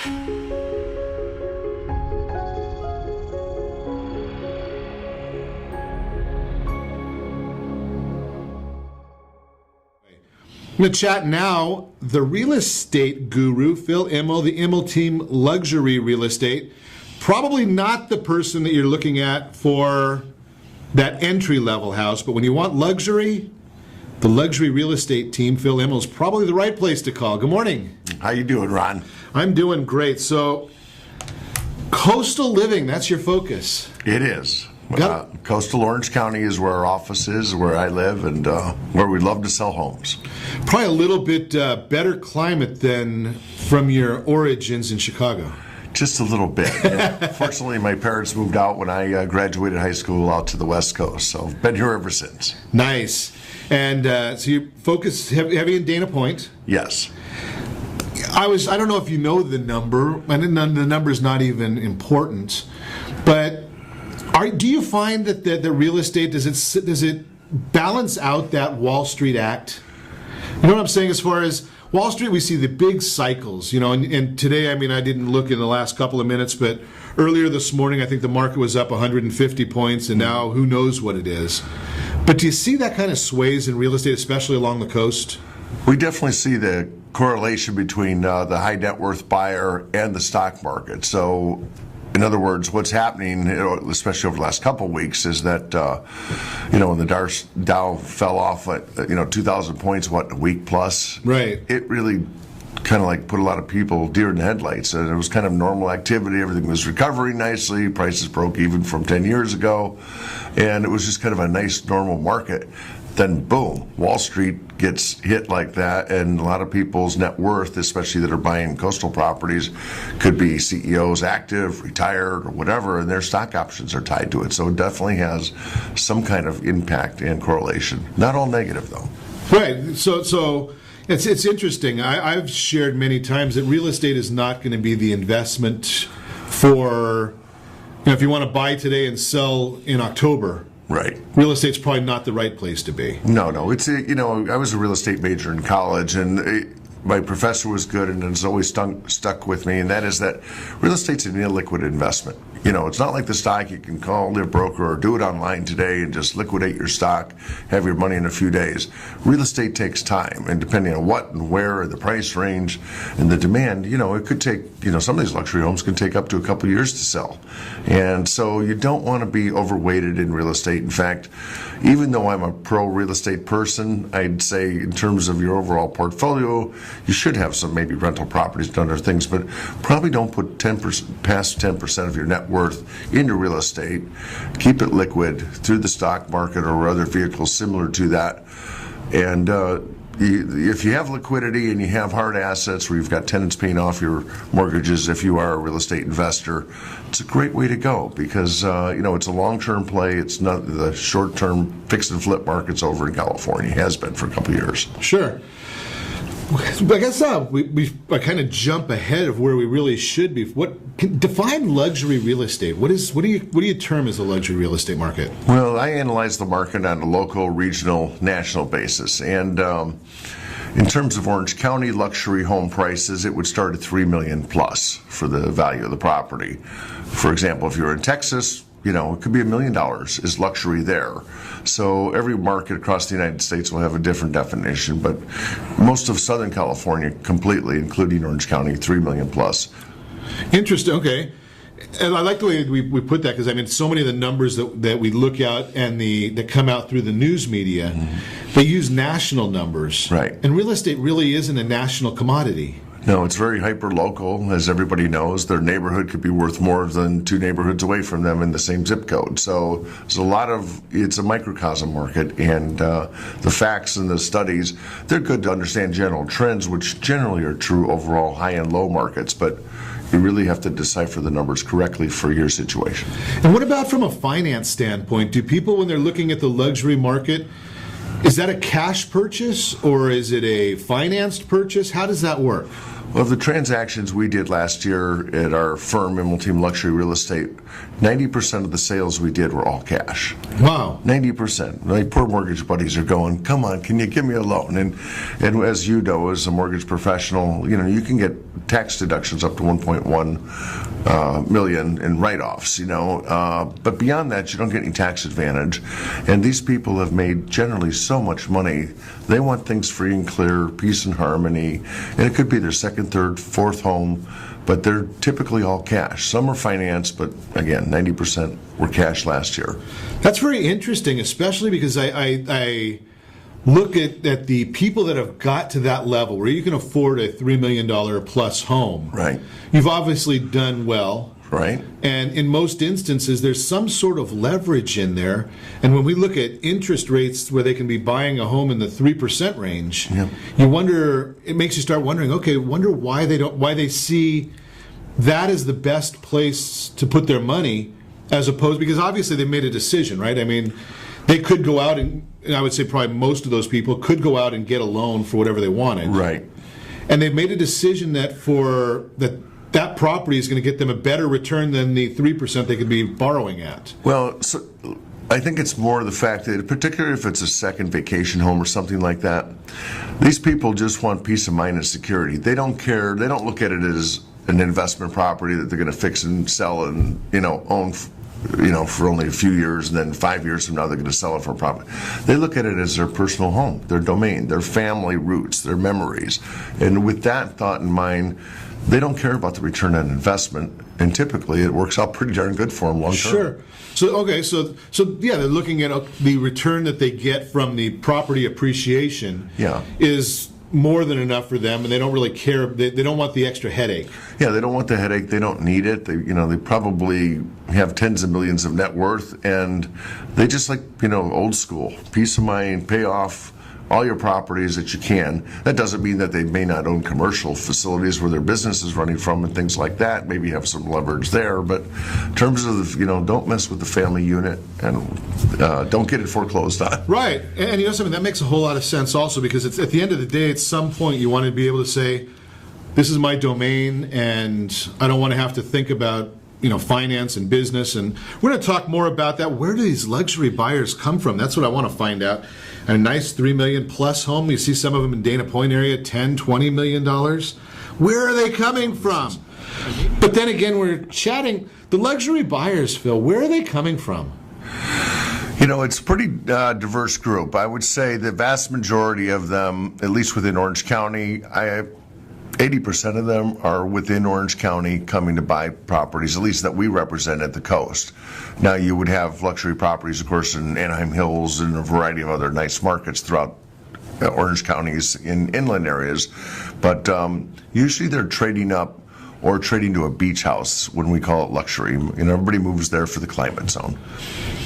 I'm going to chat now, the real estate guru, Phil Immel, the Immel team Luxury Real Estate. Probably not the person that you're looking at for that entry-level house, but when you want luxury, the Luxury Real Estate team, Phil Immel, is probably the right place to call. Good morning. How you doing, Ron? I'm doing great. So, coastal living, that's your focus. It is. Coastal Orange County is where our office is, where I live, and where we love to sell homes. Probably a little bit better climate than from your origins in Chicago. Just a little bit. Fortunately, my parents moved out when I graduated high school out to the West Coast, so I've been here ever since. Nice. And so you focus heavy in Dana Point. Yes. I don't know if you know the number, and the number is not even important, but do you find that the real estate, does it balance out that Wall Street act? You know what I'm saying? As far as Wall Street, we see the big cycles, and today, I didn't look in the last couple of minutes, but earlier this morning, I think the market was up 150 points, and now who knows what it is. But do you see that kind of sways in real estate, especially along the coast? We definitely see the correlation between the high net worth buyer and the stock market. So, in other words, what's happening, especially over the last couple of weeks, is that, when the Dow fell off at, 2,000 points, a week plus? Right. It really kind of like put a lot of people deer in the headlights. And it was kind of normal activity. Everything was recovering nicely. Prices broke even from 10 years ago. And it was just kind of a nice, normal market. Then boom, Wall Street gets hit like that, and a lot of people's net worth, especially that are buying coastal properties, could be CEOs active, retired, or whatever, and their stock options are tied to it. So it definitely has some kind of impact and correlation. Not all negative, though. Right. So it's interesting. I've shared many times that real estate is not going to be the investment for, if you want to buy today and sell in October. Right. Real estate's probably not the right place to be. No. It's I was a real estate major in college, and my professor was good, and it's always stuck with me, and that is that real estate's an illiquid investment. It's not like the stock you can call their broker or do it online today and just liquidate your stock, have your money in a few days. Real estate takes time, and depending on what and where and the price range and the demand, it could take, some of these luxury homes can take up to a couple years to sell. And so you don't want to be overweighted in real estate. In fact, even though I'm a pro real estate person, I'd say in terms of your overall portfolio, you should have some maybe rental properties and other things, but probably don't put past 10% of your net worth into real estate. Keep it liquid through the stock market or other vehicles similar to that. And if you have liquidity and you have hard assets where you've got tenants paying off your mortgages, if you are a real estate investor, it's a great way to go because, it's a long-term play. It's not the short-term fix and flip markets over in California. It has been for a couple of years. Sure. I guess I kind of jump ahead of where we really should be. Define luxury real estate. What do you term as a luxury real estate market? Well, I analyze the market on a local, regional, national basis, and in terms of Orange County luxury home prices, it would start at $3 million plus for the value of the property. For example, if you're in Texas, it could be $1 million is luxury there. So every market across the United States will have a different definition, but most of Southern California completely, including Orange County, $3 million plus. Interesting. Okay. And I like the way we put that because, so many of the numbers that we look at and that come out through the news media, they use national numbers. Right. And real estate really isn't a national commodity. No, it's very hyper-local. As everybody knows, their neighborhood could be worth more than two neighborhoods away from them in the same zip code. So there's it's a microcosm market, and the facts and the studies, they're good to understand general trends, which generally are true overall high and low markets, but you really have to decipher the numbers correctly for your situation. And what about from a finance standpoint? Do people, when they're looking at the luxury market, is that a cash purchase or is it a financed purchase? How does that work? Well, of the transactions we did last year at our firm, Immel Team Luxury Real Estate, 90% of the sales we did were all cash. Wow. 90%. My poor mortgage buddies are going, come on, can you give me a loan? And as you know, as a mortgage professional, you can get tax deductions up to 1.1 million in write-offs, but beyond that, you don't get any tax advantage. And these people have made generally so much money. They want things free and clear, peace and harmony, and it could be their second, third, fourth home, but they're typically all cash. Some are financed, but again, 90% were cash last year. That's very interesting, especially because I look at the people that have got to that level where you can afford a $3 million plus home. Right. You've obviously done well. Right. And in most instances, there's some sort of leverage in there. And when we look at interest rates where they can be buying a home in the 3% range, you wonder, it makes you start wondering, okay, wonder why they see that as the best place to put their money, as opposed, because obviously they made a decision, right? I mean, they could go out and I would say probably most of those people could go out and get a loan for whatever they wanted. Right. And they've made a decision that property is going to get them a better return than the 3% they could be borrowing at. Well, so I think it's more the fact that, particularly if it's a second vacation home or something like that, these people just want peace of mind and security. They don't care. They don't look at it as an investment property that they're going to fix and sell and own for only a few years, and then 5 years from now they're going to sell it for a profit. They look at it as their personal home, their domain, their family roots, their memories. And with that thought in mind, they don't care about the return on investment, and typically it works out pretty darn good for them long term. Sure. So yeah, they're looking at the return that they get from the property appreciation is more than enough for them, and they don't really care. They don't want the extra headache. Yeah, they don't want the headache. They don't need it. They probably have tens of millions of net worth, and they just like old school peace of mind, pay off all your properties that you can. That doesn't mean that they may not own commercial facilities where their business is running from and things like that. Maybe have some leverage there, but in terms of don't mess with the family unit and don't get it foreclosed on. Right, and something that makes a whole lot of sense also, because it's at the end of the day, at some point you want to be able to say, this is my domain, and I don't want to have to think about finance and business. And we're going to talk more about that. Where do these luxury buyers come from? That's what I want to find out. A nice $3 million plus home. You see some of them in Dana Point area, $10-20 million. Where are they coming from? But then again, we're chatting the luxury buyers, Phil. Where are they coming from? It's a pretty diverse group. I would say the vast majority of them, at least within Orange County, 80% of them are within Orange County coming to buy properties, at least that we represent at the coast. Now, you would have luxury properties, of course, in Anaheim Hills and a variety of other nice markets throughout Orange counties in inland areas. But usually they're trading up or trading to a beach house when we call it luxury. Everybody moves there for the climate zone.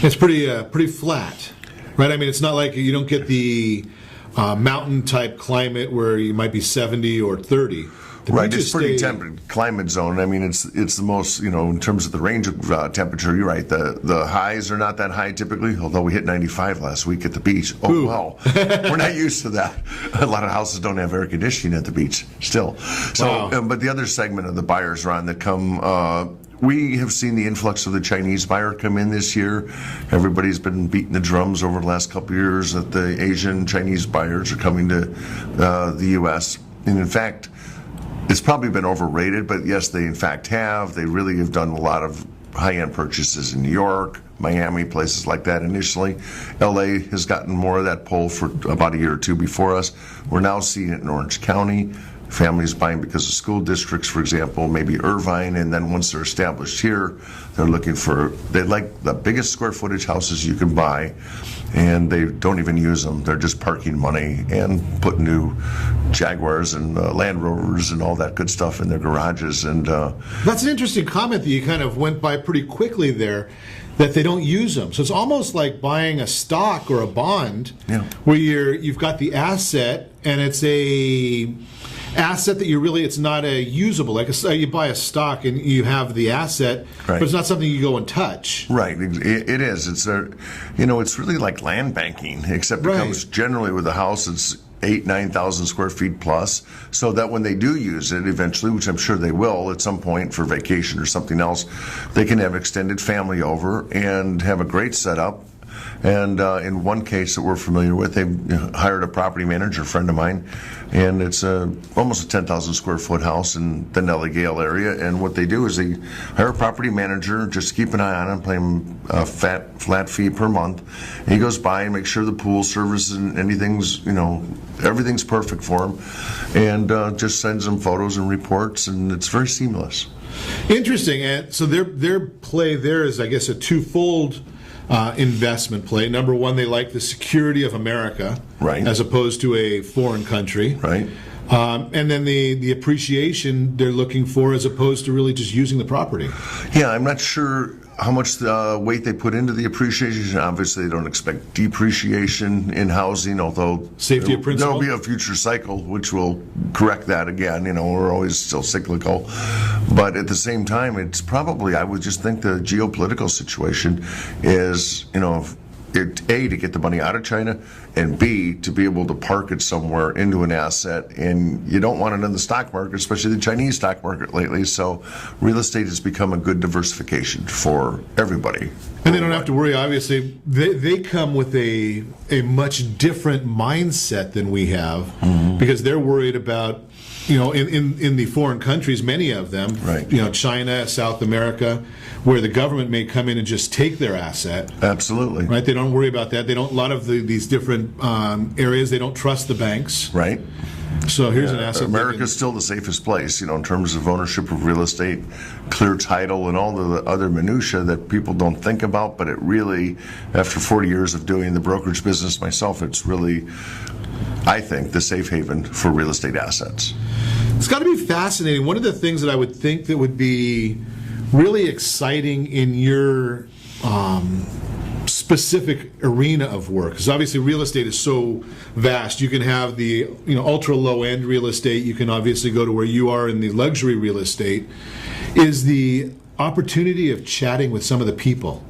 It's pretty flat, right? I mean, it's not like you don't get the mountain type climate where you might be 70 or 30. Right, it's pretty temperate climate zone. I mean, it's the most, in terms of the range of temperature, you're right. The highs are not that high typically, although we hit 95 last week at the beach. Oh, ooh. Well, we're not used to that. A lot of houses don't have air conditioning at the beach still. So, wow. But the other segment of the buyers, Ron, that come, we have seen the influx of the Chinese buyer come in this year. Everybody's been beating the drums over the last couple of years that the Asian Chinese buyers are coming to the U.S. And in fact, it's probably been overrated, but yes, they in fact have. They really have done a lot of high-end purchases in New York, Miami, places like that initially. L.A. has gotten more of that pull for about a year or two before us. We're now seeing it in Orange County. Families buying because of school districts, for example, maybe Irvine, and then once they're established here, they like the biggest square footage houses you can buy, and they don't even use them. They're just parking money and put new Jaguars and Land Rovers and all that good stuff in their garages. And that's an interesting comment that you kind of went by pretty quickly there, that they don't use them. So it's almost like buying a stock or a bond, where you've got the asset, and it's a asset that it's not a usable, like you buy a stock and you have the asset, right, but it's not something you go and touch. Right, it is. It's it's really like land banking, except it right, comes generally with a house. 9,000 square feet plus, so that when they do use it eventually, which I'm sure they will at some point for vacation or something else, they can have extended family over and have a great setup. And in one case that we're familiar with, they hired a property manager, a friend of mine, and it's almost a 10,000 square foot house in the Nellie Gale area. And what they do is they hire a property manager, just keep an eye on him, pay him a flat fee per month. And he goes by and makes sure the pool service and anything's, everything's perfect for him, and just sends them photos and reports, and it's very seamless. Interesting. And so their play there is, I guess, a twofold investment play. Number one, they like the security of America, right, as opposed to a foreign country, right. And then the appreciation they're looking for, as opposed to really just using the property. Yeah, I'm not sure how much weight they put into the appreciation. Obviously, they don't expect depreciation in housing, although safety of principle. There'll be a future cycle which will correct that again. We're always still cyclical, but at the same time, it's probably, I would just think the geopolitical situation is, A, to get the money out of China, and B, to be able to park it somewhere into an asset. And you don't want it in the stock market, especially the Chinese stock market lately. So real estate has become a good diversification for everybody. And they don't have to worry, obviously. They come with a much different mindset than we have, because they're worried about, in the foreign countries, many of them, right. China, South America, where the government may come in and just take their asset. Absolutely. Right? They don't worry about that. They don't, a lot of these different areas, they don't trust the banks. Right. So here's an asset. America's still the safest place, in terms of ownership of real estate, clear title, and all the other minutia that people don't think about. But it really, after 40 years of doing the brokerage business myself, it's really, I think, the safe haven for real estate assets. It's got to be fascinating. One of the things that I would think that would be really exciting in your specific arena of work, because obviously real estate is so vast. You can have the ultra low end real estate. You can obviously go to where you are in the luxury real estate. Is the opportunity of chatting with some of the people,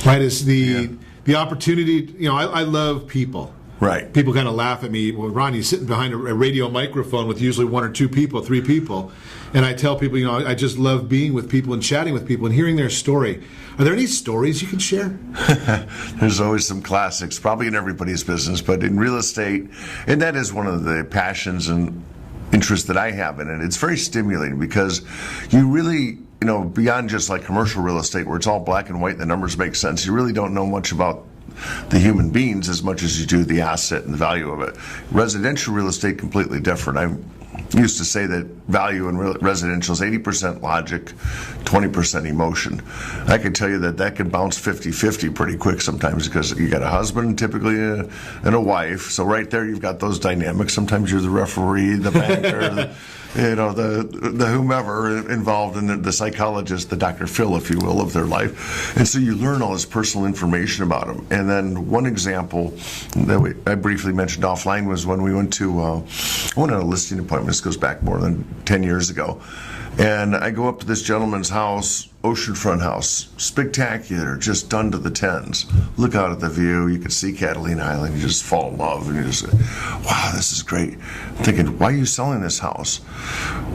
right? Is the opportunity. I love people. Right. People kind of laugh at me. Well, Ron, you're sitting behind a radio microphone with usually one or two people, three people. And I tell people, I just love being with people and chatting with people and hearing their story. Are there any stories you can share? There's always some classics, probably in everybody's business, but in real estate, and that is one of the passions and interests that I have in it. It's very stimulating because you really, beyond just like commercial real estate where it's all black and white and the numbers make sense, you really don't know much about the human beings as much as you do the asset and the value of it. Residential real estate, completely different. I used to say that value in residential is 80% logic, 20% emotion. I can tell you that can bounce 50-50 pretty quick sometimes, because you got a husband typically and a wife. So right there you've got those dynamics. Sometimes you're the referee, the banker, the whomever involved in the psychologist, the Dr. Phil, if you will, of their life. And so you learn all this personal information about them. And then one example that I briefly mentioned offline was when we went on a listing appointment. This goes back more than 10 years ago. And I go up to this gentleman's house, oceanfront house, spectacular, just done to the tens. Look out at the view, you can see Catalina Island, you just fall in love, and you just say, wow, this is great. I'm thinking, why are you selling this house?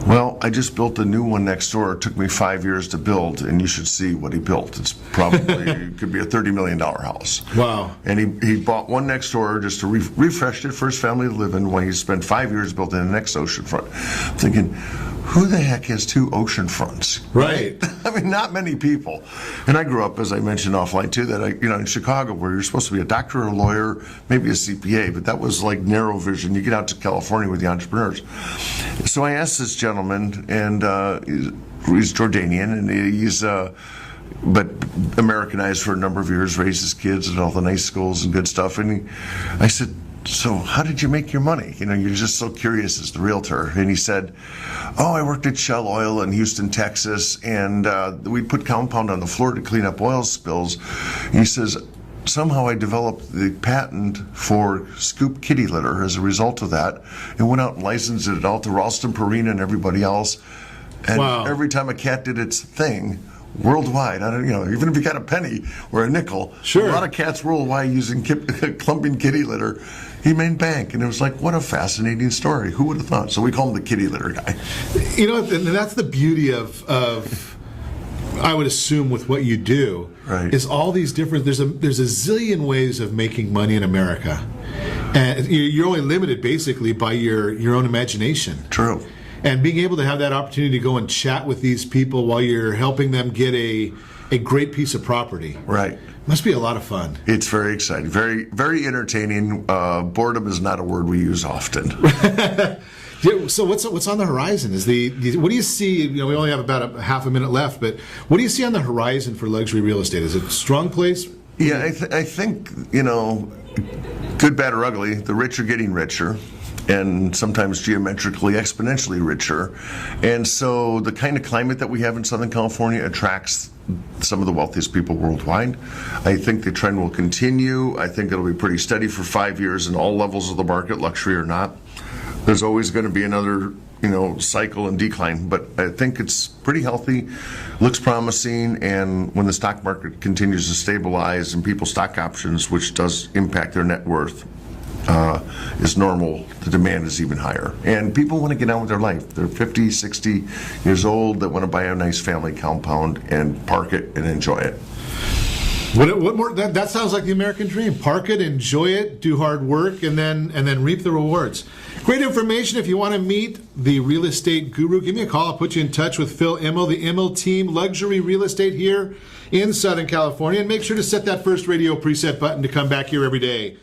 Well, I just built a new one next door. It took me 5 years to build, and you should see what he built. It's probably, it could be a $30 million house. Wow. And he bought one next door just to refresh it for his family to live in, when he spent 5 years building the next oceanfront. I'm thinking, who the heck has two ocean fronts? Right. I mean, not many people. And I grew up, as I mentioned offline too, that in Chicago, where you're supposed to be a doctor or a lawyer, maybe a CPA, but that was like narrow vision. You get out to California with the entrepreneurs. So I asked this gentleman, and he's Jordanian, and he's but Americanized for a number of years, raised his kids at all the nice schools and good stuff. And I said, so how did you make your money? You're just so curious as the realtor. And he said, I worked at Shell Oil in Houston, Texas, and we put compound on the floor to clean up oil spills. And he says, somehow I developed the patent for scoop kitty litter as a result of that, and went out and licensed it all to Ralston Purina and everybody else. And wow. Every time a cat did its thing, worldwide. I don't, even if you got a penny or a nickel, Sure. a lot of cats worldwide using clumping kitty litter. He made bank, and it was like, what a fascinating story. Who would have thought? So we call him the kitty litter guy. And that's the beauty of I would assume with what you do, right, is all these different. There's a zillion ways of making money in America, and you're only limited basically by your own imagination. True. And being able to have that opportunity to go and chat with these people while you're helping them get a great piece of property, right, must be a lot of fun. It's very exciting, very, very entertaining. Boredom is not a word we use often. So what's on the horizon? Is what do you see? We only have about a half a minute left, but what do you see on the horizon for luxury real estate? Is it a strong place? Yeah, I think good, bad, or ugly. The rich are getting richer, and sometimes geometrically, exponentially richer. And so the kind of climate that we have in Southern California attracts some of the wealthiest people worldwide. I think the trend will continue. I think it'll be pretty steady for 5 years in all levels of the market, luxury or not. There's always going to be another, cycle and decline, but I think it's pretty healthy, looks promising, and when the stock market continues to stabilize and people's stock options, which does impact their net worth, is normal, the demand is even higher. And people want to get on with their life. They're 50, 60 years old that want to buy a nice family compound and park it and enjoy it. What more? That sounds like the American dream. Park it, enjoy it, do hard work, and then reap the rewards. Great information. If you want to meet the real estate guru, give me a call. I'll put you in touch with Phil Immel, the Immel team, luxury real estate here in Southern California. And make sure to set that first radio preset button to come back here every day.